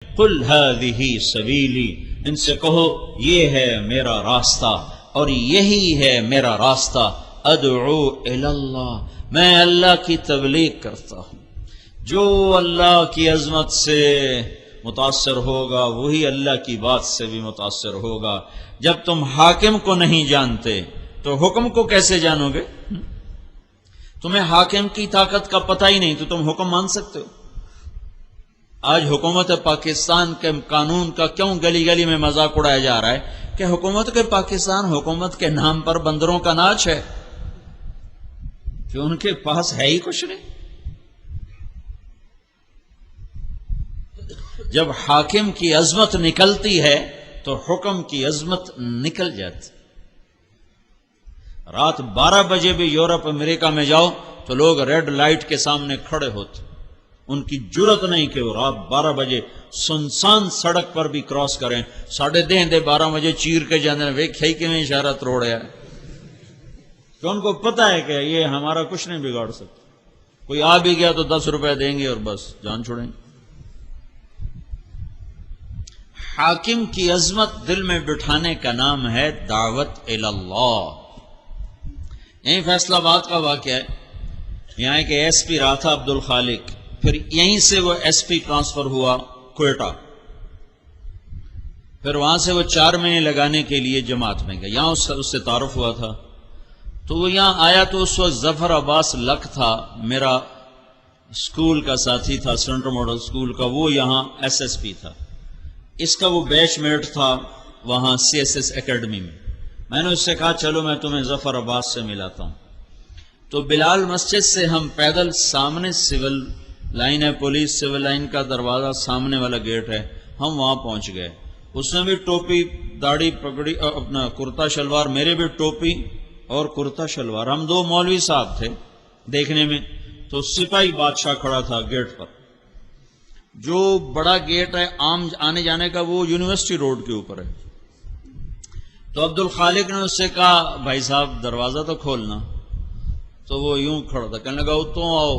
قل هذه سبیلی، ان سے کہو یہ ہے میرا راستہ اور یہی ہے میرا راستہ، ادعو الی اللہ، میں اللہ کی تبلیغ کرتا ہوں۔ جو اللہ کی عظمت سے متاثر ہوگا وہی اللہ کی بات سے بھی متاثر ہوگا۔ جب تم حاکم کو نہیں جانتے تو حکم کو کیسے جانو گے؟ تمہیں حاکم کی طاقت کا پتہ ہی نہیں تو تم حکم مان سکتے ہو؟ آج حکومت پاکستان کے قانون کا کیوں گلی گلی میں مذاق اڑایا جا رہا ہے کہ حکومت کے پاکستان حکومت کے نام پر بندروں کا ناچ ہے، کہ ان کے پاس ہے ہی کچھ نہیں۔ جب حاکم کی عظمت نکلتی ہے تو حکم کی عظمت نکل جاتی۔ رات 12 بجے بھی یورپ امریکہ میں جاؤ تو لوگ ریڈ لائٹ کے سامنے کھڑے ہوتے، ان کی جرت نہیں کہ وہ رات 12 بجے سنسان سڑک پر بھی کراس کریں۔ 10:30 12 بجے چیر کے جانے ویکھائی کے میں اشارہ تروڑیا، کہ ان کو پتہ ہے کہ یہ ہمارا کچھ نہیں بگاڑ سکتا، کوئی آ بھی گیا تو 10 روپے دیں گے اور بس جان چھوڑیں گے۔ حاکم کی عظمت دل میں بٹھانے کا نام ہے دعوت الی اللہ۔ یہیں فیصل آباد کا واقعہ ہے، یہاں ایک ایس پی رہا تھا عبد الخالق، پھر یہیں سے وہ ایس پی ٹرانسفر ہوا کوئٹہ، پھر وہاں سے وہ 4 مہینے لگانے کے لیے جماعت میں گیا، یہاں اس سے تعارف ہوا تھا، تو وہ یہاں آیا تو اس وقت ظفر عباس لک تھا، میرا اسکول کا ساتھی تھا، سینٹرل ماڈل اسکول کا، وہ یہاں ایس ایس پی تھا، اس کا وہ بیچ میٹ تھا وہاں سی ایس ایس اکیڈمی میں نے اس سے کہا چلو میں تمہیں ظفر عباس سے ملاتا ہوں۔ تو بلال مسجد سے ہم پیدل، سامنے سول لائن ہے، پولیس سول لائن کا دروازہ سامنے والا گیٹ ہے، ہم وہاں پہنچ گئے۔ اس نے بھی ٹوپی داڑھی پگڑی اپنا کرتا شلوار، میرے بھی ٹوپی اور کرتا شلوار، ہم 2 مولوی صاحب تھے دیکھنے میں، تو سپاہی بادشاہ کھڑا تھا گیٹ پر۔ جو بڑا گیٹ ہے عام آنے جانے کا وہ یونیورسٹی روڈ کے اوپر ہے، تو عبد الخالق نے اس سے کہا بھائی صاحب دروازہ تو کھولنا، تو وہ یوں کھڑا تھا، کہنے لگا تو آؤ۔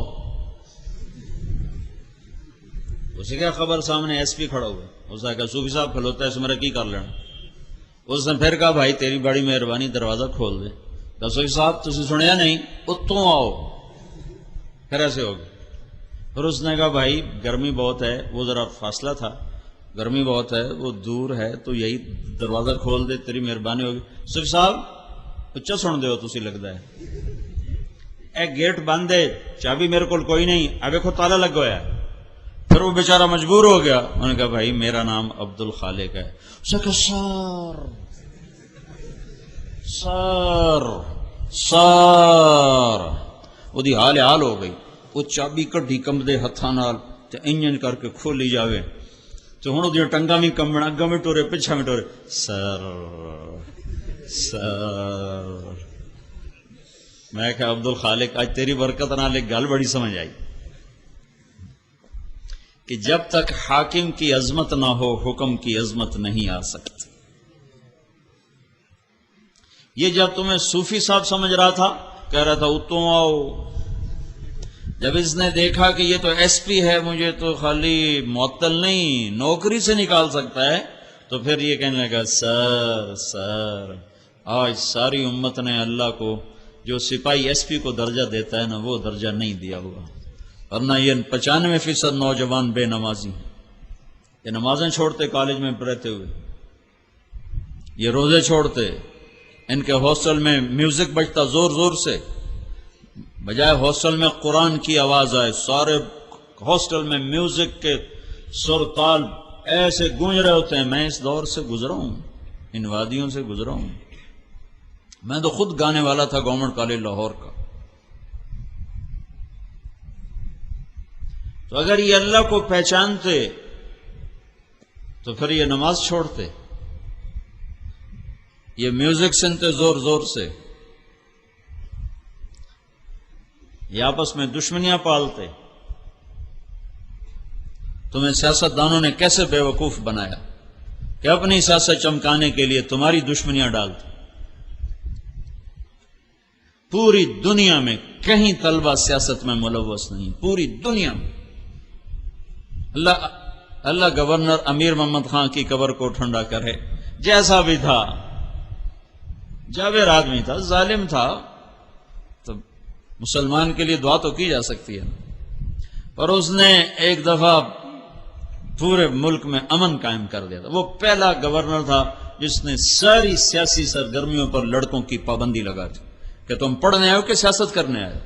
اسے کیا خبر سامنے ایس پی کھڑا ہوا، اس نے کہا صوفی صاحب کھلوتا ہے اس میرا کی کر لینا۔ اس نے پھر کہا بھائی تیری بڑی مہربانی دروازہ کھول دے۔ کہا صوفی صاحب تسی سنیا نہیں، اتوں آؤ، پھر ایسے ہوگا۔ پھر اس نے کہا بھائی گرمی بہت ہے، وہ ذرا فاصلہ تھا، گرمی بہت ہے وہ دور ہے تو یہی دروازہ کھول دے تیری مہربانی ہوگی۔ صوفی صاحب اچھا سن دے ہو تسی لگتا ہے، اے گیٹ بند ہے، چابی میرے کو کوئی نہیں، اب دیکھو تالا لگ گیا ہے۔ پھر وہ بیچارہ مجبور ہو گیا، انہوں نے کہا بھائی میرا نام عبد الخالق ہے۔ اس نے کہا سر وہ دی حال ہو گئی، وہ چابی کڈی کمبدے ہتھاں نال تے انجن کر کے کھولی جاوے، تو ہن اودیاں ٹنگاں وی کمبن، اگاں وی ٹورے پچھاں وی ٹورے، سر میں کہا عبد الخالق آج تیری برکت نال ایک گل بڑی سمجھ آئی کہ جب تک حاکم کی عظمت نہ ہو حکم کی عظمت نہیں آ سکتی۔ یہ جب تمہیں صوفی صاحب سمجھ رہا تھا، کہہ رہا تھا اتوں آؤ، جب اس نے دیکھا کہ یہ تو ایس پی ہے، مجھے تو خالی معطل نہیں نوکری سے نکال سکتا ہے، تو پھر یہ کہنے لگا سر آج ساری امت نے اللہ کو جو سپاہی ایس پی کو درجہ دیتا ہے نا وہ درجہ نہیں دیا ہوا، ورنہ یہ 95% نوجوان بے نمازی ہیں، یہ نمازیں چھوڑتے کالج میں رہتے ہوئے، یہ روزے چھوڑتے، ان کے ہاسٹل میں میوزک بجتا زور زور سے، بجائے ہاسٹل میں قرآن کی آواز آئے، سارے ہاسٹل میں میوزک کے سر تال ایسے گونج رہے ہوتے ہیں۔ میں اس دور سے گزرا ہوں، ان وادیوں سے گزرا ہوں، میں تو خود گانے والا تھا گورنمنٹ کالج لاہور کا۔ تو اگر یہ اللہ کو پہچانتے تو پھر یہ نماز چھوڑتے، یہ میوزک سنتے زور زور سے، یہ آپس میں دشمنیاں پالتے۔ تمہیں سیاست دانوں نے کیسے بے وقوف بنایا کہ اپنی سیاست چمکانے کے لیے تمہاری دشمنیاں ڈالتے۔ پوری دنیا میں کہیں طلبہ سیاست میں ملوث نہیں، پوری دنیا میں۔ اللہ اللہ گورنر امیر محمد خان کی قبر کو ٹھنڈا کرے، جیسا بھی تھا، جابر آدمی تھا، ظالم تھا، تو مسلمان کے لیے دعا تو کی جا سکتی ہے، پر اس نے ایک دفعہ پورے ملک میں امن قائم کر دیا تھا۔ وہ پہلا گورنر تھا جس نے ساری سیاسی سرگرمیوں پر لڑکوں کی پابندی لگا دی کہ تم پڑھنے آئے ہو کہ سیاست کرنے آئے ہو؟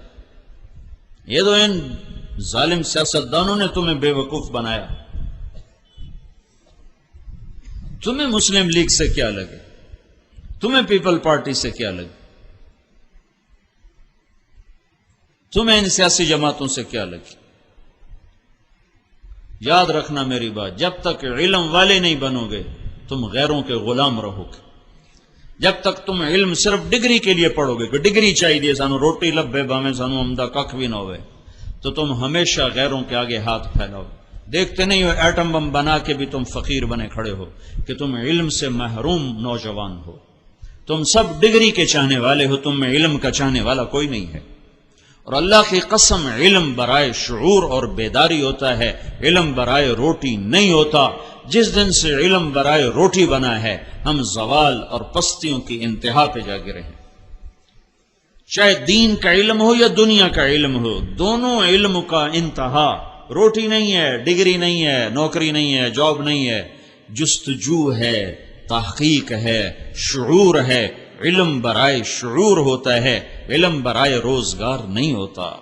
یہ تو ان ظالم سیاستدانوں نے تمہیں بے وقوف بنایا۔ تمہیں مسلم لیگ سے کیا لگے؟ تمہیں پیپل پارٹی سے کیا لگے؟ تمہیں ان سیاسی جماعتوں سے کیا لگی؟ یاد رکھنا میری بات، جب تک علم والے نہیں بنو گے تم غیروں کے غلام رہو گے۔ جب تک تم علم صرف ڈگری کے لیے پڑھو گے کہ ڈگری چاہیے سانو روٹی لبے باویں سانو عمدہ ککھ بھی نہ ہوئے، تو تم ہمیشہ غیروں کے آگے ہاتھ پھیلاؤ۔ دیکھتے نہیں ہو ایٹم بم بنا کے بھی تم فقیر بنے کھڑے ہو کہ تم علم سے محروم نوجوان ہو۔ تم سب ڈگری کے چاہنے والے ہو، تم میں علم کا چاہنے والا کوئی نہیں ہے۔ اور اللہ کی قسم، علم برائے شعور اور بیداری ہوتا ہے، علم برائے روٹی نہیں ہوتا۔ جس دن سے علم برائے روٹی بنا ہے، ہم زوال اور پستیوں کی انتہا پہ جا گرے ہیں۔ چاہے دین کا علم ہو یا دنیا کا علم ہو، دونوں علم کا انتہا روٹی نہیں ہے، ڈگری نہیں ہے، نوکری نہیں ہے، جاب نہیں ہے، جستجو ہے، تحقیق ہے، شعور ہے۔ علم برائے شعور ہوتا ہے، علم برائے روزگار نہیں ہوتا۔